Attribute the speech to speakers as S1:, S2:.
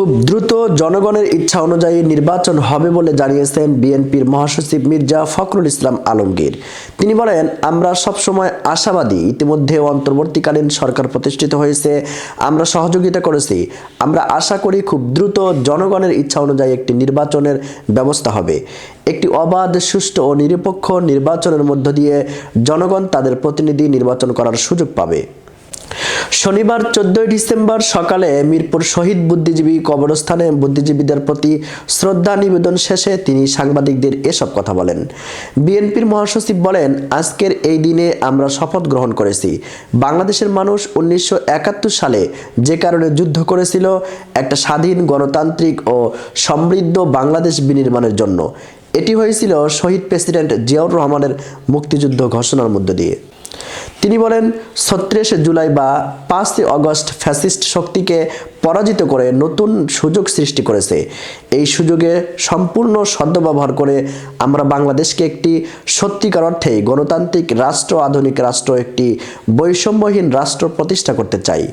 S1: খুব দ্রুত জনগণের ইচ্ছা অনুযায়ী নির্বাচন হবে বলে জানিয়েছেন বিএনপির মহাসচিব মির্জা ফখরুল ইসলাম আলমগীর। তিনি বলেন, আমরা সবসময় আশাবাদী। ইতিমধ্যে অন্তর্বর্তীকালীন সরকার প্রতিষ্ঠিত হয়েছে, আমরা সহযোগিতা করেছি। আমরা আশা করি খুব দ্রুত জনগণের ইচ্ছা অনুযায়ী একটি নির্বাচনের ব্যবস্থা হবে। একটি অবাধ, সুষ্ঠু ও নিরপেক্ষ নির্বাচনের মধ্য দিয়ে জনগণ তাদের প্রতিনিধি নির্বাচন করার সুযোগ পাবে। শনিবার 14 ডিসেম্বর সকালে মিরপুর শহীদ বুদ্ধিজীবী কবরস্থানে বুদ্ধিজীবীদের প্রতি শ্রদ্ধা নিবেদন শেষে তিনি সাংবাদিকদের এসব কথা বলেন। বিএনপির মহাসচিব বলেন, আজকের এই দিনে আমরা শপথ গ্রহণ করেছি। বাংলাদেশের মানুষ 1971 সালে যে কারণে যুদ্ধ করেছিল, একটা স্বাধীন, গণতান্ত্রিক ও সমৃদ্ধ বাংলাদেশ বিনির্মাণের জন্য। এটি হয়েছিল শহীদ প্রেসিডেন্ট জিয়াউর রহমানের মুক্তিযুদ্ধ ঘোষণার মধ্য দিয়ে। তিনি বলেন, 36 জুলাই বা 5 আগস্ট ফ্যাসিস্ট শক্তিকে পরাজিত করে নতুন সুযোগ সৃষ্টি করেছে। এই সুযোগে সম্পূর্ণ সদ্ব্যবহার করে আমরা বাংলাদেশকে একটি সত্যিকার অর্থেই গণতান্ত্রিক রাষ্ট্র, আধুনিক রাষ্ট্র, একটি বৈষম্যহীন রাষ্ট্র প্রতিষ্ঠা করতে চাই।